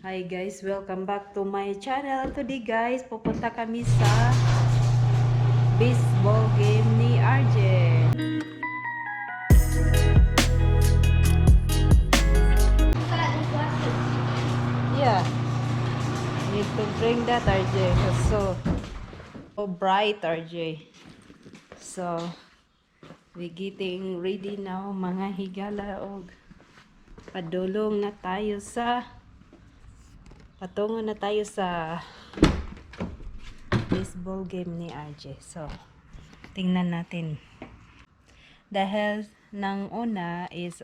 Hi guys, welcome back to my channel. Today guys, pupunta kami sa baseball game ni RJ. Yeah, need to bring that RJ. It's so bright RJ. So, we getting ready now mga higala og padulong na tayo sa patungo na tayo sa baseball game ni RJ. So, tingnan natin. Dahil nang una is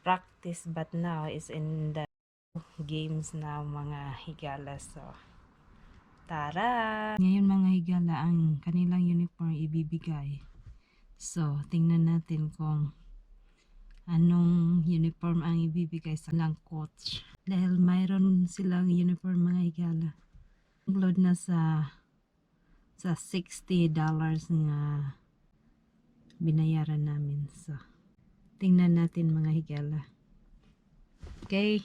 practice but now is in the games na mga higala. So, tara! Ngayon mga higala ang kanilang uniform ibibigay. So, tingnan natin kung anong uniform ang ibibigay sa lang coach. Dahil mayroon silang uniform mga higala. Include na sa $60 nga binayaran namin. So, tingnan natin mga higala. Okay.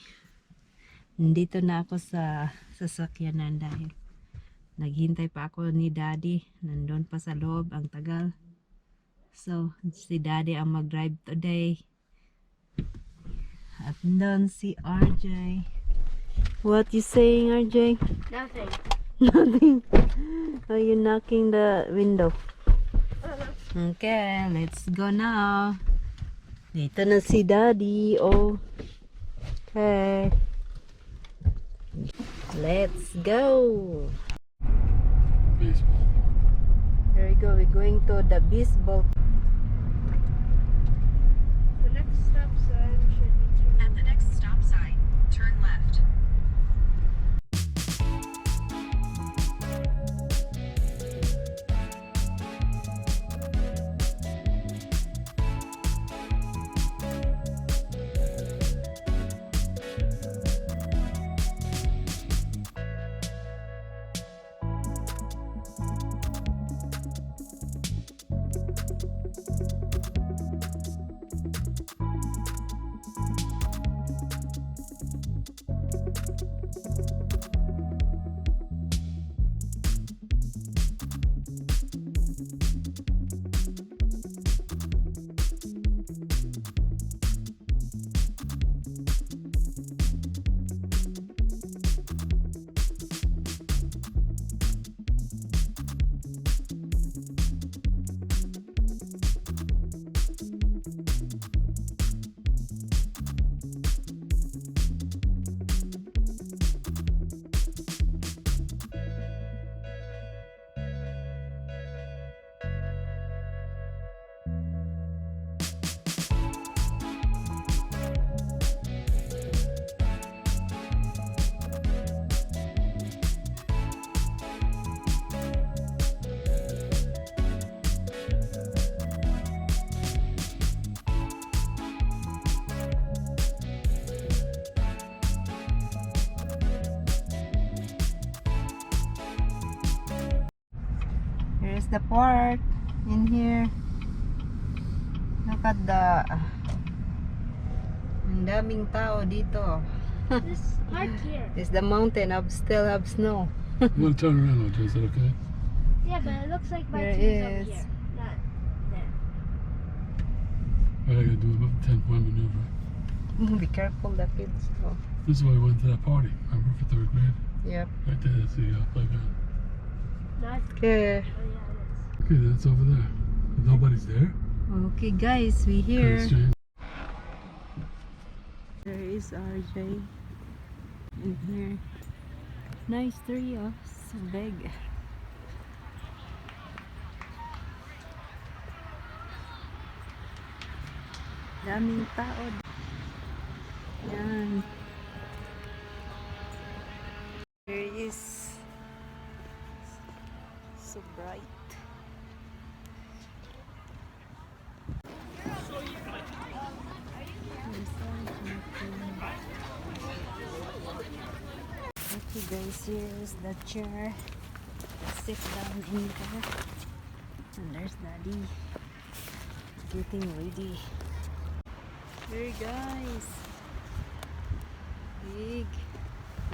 Nandito na ako sa sasakyanan dahil naghintay pa ako ni Daddy. Nandun pa sa loob ang tagal. So, si Daddy ang mag-drive today. At doon si RJ. What you saying, RJ? Nothing. Nothing. Are you knocking the window? Okay, let's go now. Dito na si Daddy. Oh. Okay. Let's go. Baseball. There we go. We're going to the baseball. The next stop sign should be turning. At the next stop sign, turn left. Here's the park in here. Look at the ang daming tao dito. This park here. It's the mountain still have snow. You want to turn around, OJ? Is that okay? Yeah, but it looks like my There team's over is. here, not there. All I gotta do about 10-point maneuver. Be careful the kids. Oh. This is why we went to that party. Remember for 3rd grade? Yep. Right there, that's the playground. Not. Okay. Oh yeah, it is. Okay, that's over there. Nobody's there? Okay guys, we Okay, here. let's change. There is RJ in here. Nice tree, oh, so big. Daming tao. Yan. There is so bright. Okay guys, here's the chair. Sit down in there. And there's Daddy getting ready. Here guys.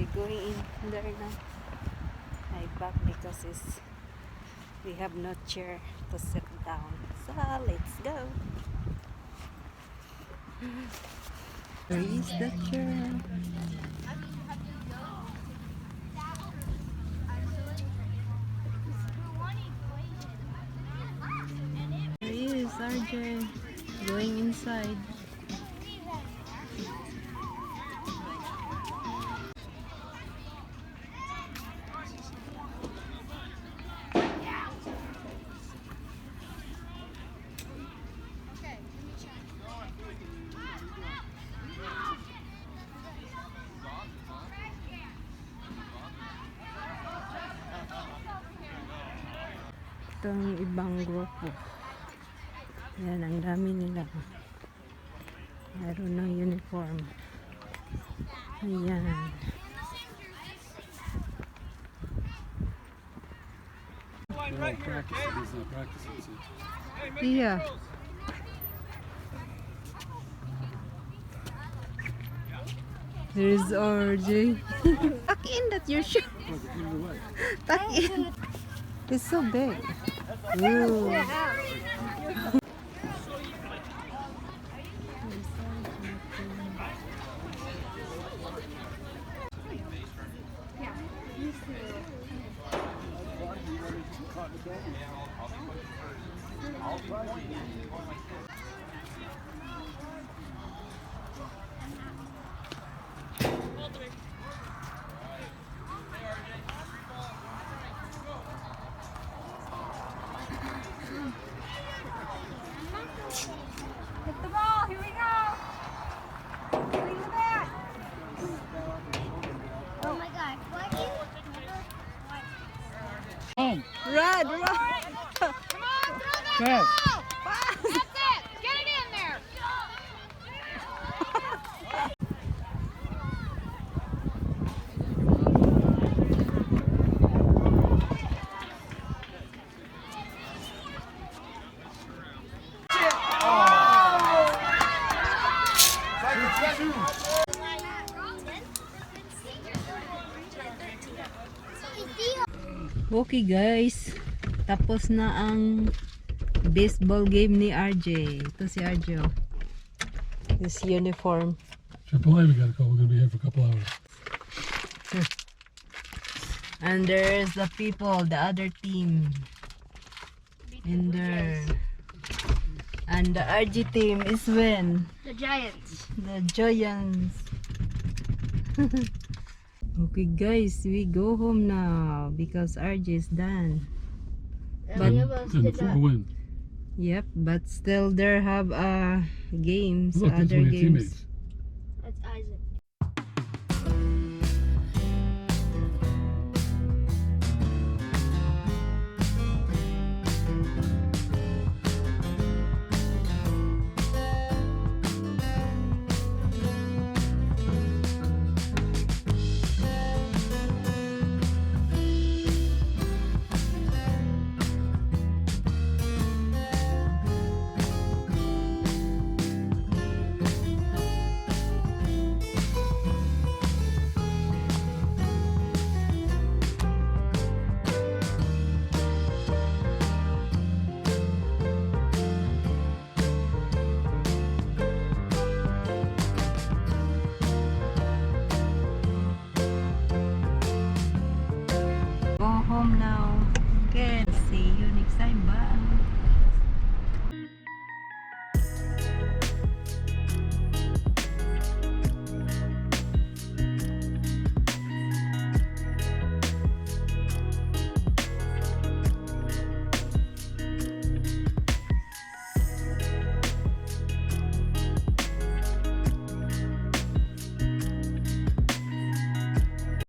We're going in there now. I back because we have no chair to sit down. So let's go. Where is the chair? There is RJ going inside. Itong ibang grupo. Yan, ang dami nila. Meron ng uniform. Ayan. They're all practicing. He's not practicing. Yeah. There's RJ. Tuck in that your shirt. Tuck in. It's so big. Ooh. Hit the ball. Here we go. Bring the bat. Oh my God. What is Home. Run, run. Come on, throw that Pass. ball. That's it. Get it in there. Okay guys, tapos na ang baseball game ni RJ. Ito si RJ. This uniform. AAA, we gotta go. We're gonna be here for a couple hours. And there's the people, the other team. In there. And the RJ team is when? The Giants. The Giants. Okay guys, we go home now because RJ is done. And we almost And did for a not. win. Yep, but still there have games, Look, that's other one of your games. teammates. That's Isaac.